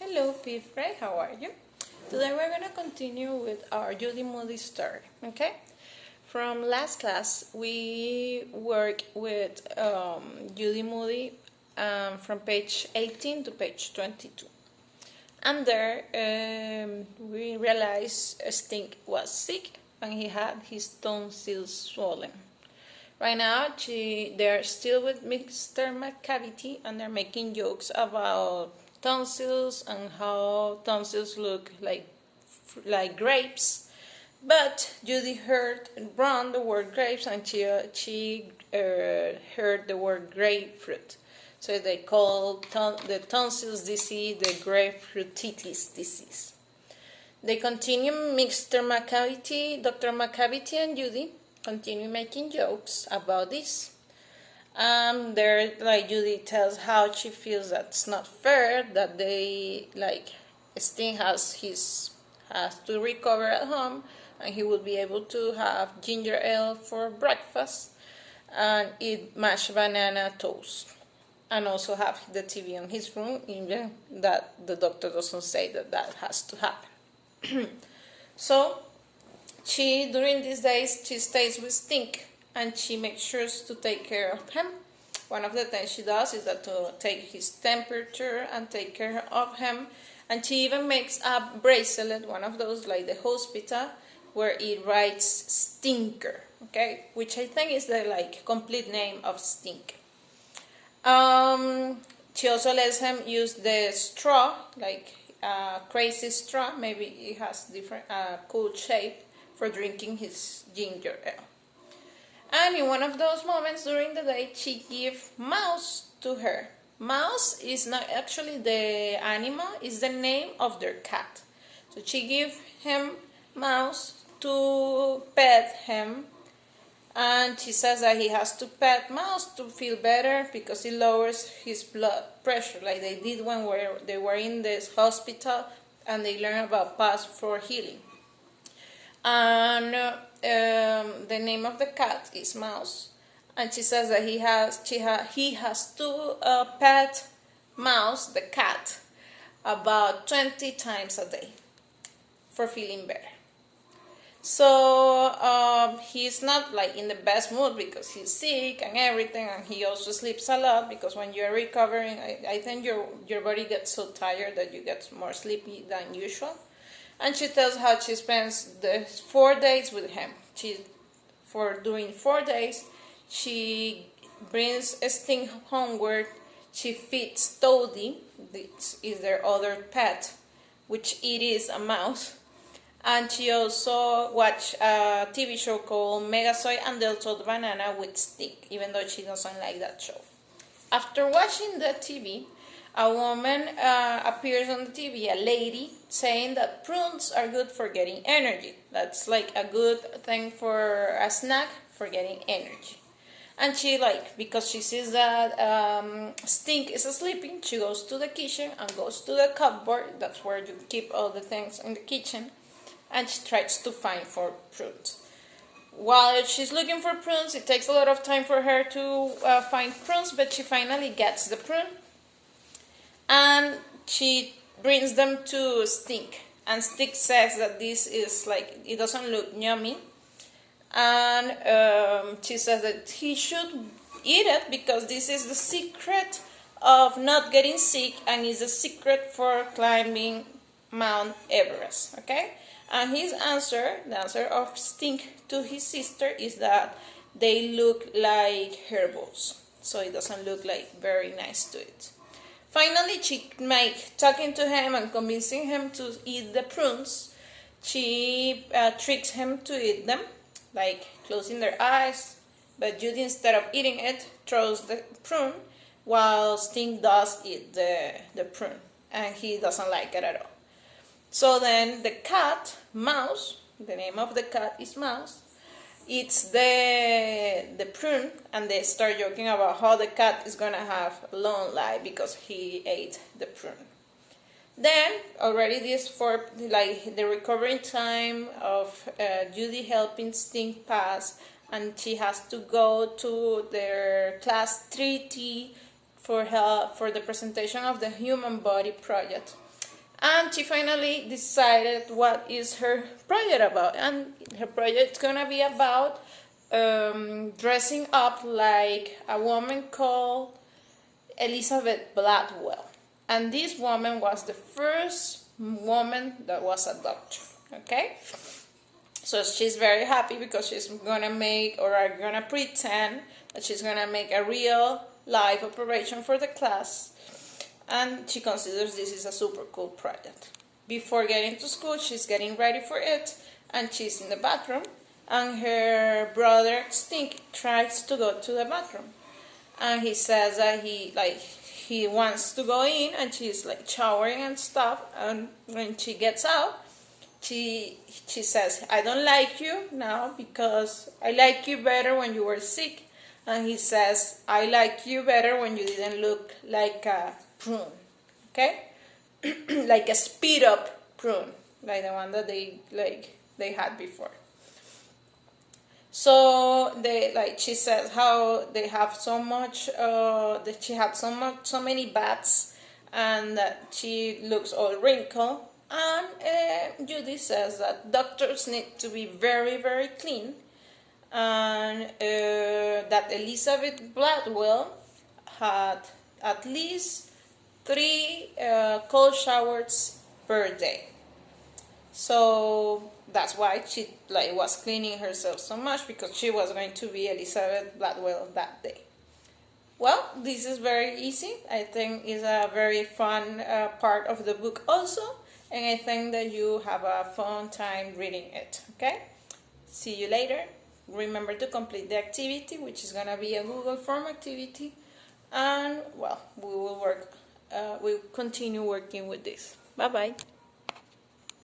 Hello, fifth grade, how are you? Today we're going to continue with our Judy Moody story, okay? From last class, we worked with Judy Moody from page 18 to page 22. And there we realized Stink was sick and he had his tonsils swollen. Right now, they're still with Mr. McCavity and they're making jokes about tonsils and how tonsils look like grapes. But Judy heard wrong the word grapes and she heard the word grapefruit. So they call the tonsils disease the grapefruititis disease. They continue, Dr. McCavity and Judy continue making jokes about this. There, Judy tells how she feels that's not fair, that Sting has to recover at home, and he will be able to have ginger ale for breakfast and eat mashed banana toast, and also have the TV in his room, even that the doctor doesn't say that has to happen. So during these days, she stays with Stink and she makes sure to take care of him. One of the things she does is to take his temperature and take care of him. And she even makes a bracelet, one of those like the hospital, where it writes Stinker, okay? Which I think is the complete name of Stink. She also lets him use the straw, crazy straw. Maybe it has different cool shape for drinking his ginger ale. And in one of those moments during the day, she gives Mouse to her. Mouse is not actually the animal, it's the name of their cat. So she gives him Mouse to pet him. And she says that he has to pet Mouse to feel better because it lowers his blood pressure, like they did when they were in this hospital and they learned about paths for healing. And the name of the cat is Mouse, and she says that he has to pet Mouse, the cat, about 20 times a day for feeling better. So he's not in the best mood because he's sick and everything, and he also sleeps a lot because when you're recovering, I think your body gets so tired that you get more sleepy than usual. And she tells how she spends the 4 days with him. During 4 days, she brings Sting homeward. She feeds Toadie, this is their other pet, which it is a mouse. And she also watched a TV show called Megasoy and Deltoed Banana with Stick, even though she doesn't like that show. After watching the TV, a woman appears on the TV, a lady, saying that prunes are good for getting energy. That's like a good thing for a snack for getting energy. And she, because she sees that Stink is sleeping, she goes to the kitchen and goes to the cupboard. That's where you keep all the things in the kitchen. And she tries to find for prunes. While she's looking for prunes, it takes a lot of time for her to find prunes, but she finally gets the prune. And she brings them to Stink. And Stink says that this is it doesn't look yummy. And she says that he should eat it because this is the secret of not getting sick and is the secret for climbing Mount Everest, okay? And his answer, the answer of Stink to his sister, is that they look like herbals. So it doesn't look very nice to it. Finally, talking to him and convincing him to eat the prunes, she tricks him to eat them, closing their eyes. But Judy, instead of eating it, throws the prune, while Sting does eat the prune, and he doesn't like it at all. So then the cat, Mouse, the name of the cat is Mouse, eats the prune, and they start joking about how the cat is going to have a long life because he ate the prune. Then, already the recovering time of Judy helping Sting pass, and she has to go to their class 3T for the presentation of the Human Body Project. And she finally decided what is her project about. And her project is gonna be about dressing up like a woman called Elizabeth Gladwell. And this woman was the first woman that was a doctor. Okay? So she's very happy because she's gonna make, or are gonna pretend that she's gonna make a real live operation for the class. And she considers this is a super cool project. Before getting to school, she's getting ready for it, and she's in the bathroom, and her brother Stink tries to go to the bathroom, and he says that he wants to go in, and she's like showering and stuff, and when she gets out, she says, I don't like you now because I like you better when you were sick. And he says, I like you better when you didn't look like a prune, okay? Like a speed up prune, like the one that they had before. So she says how they have so much that she had so many bats, and that she looks all wrinkled. And Judy says that doctors need to be very, very clean, and that Elizabeth Gladwell had at least 3 cold showers per day. So that's why she was cleaning herself so much, because she was going to be Elizabeth Gladwell that day. Well, this is very easy. I think it's a very fun part of the book also, and I think that you have a fun time reading it, okay? See you later. Remember to complete the activity, which is going to be a Google Form activity, and well, we'll continue working with this. Bye-bye.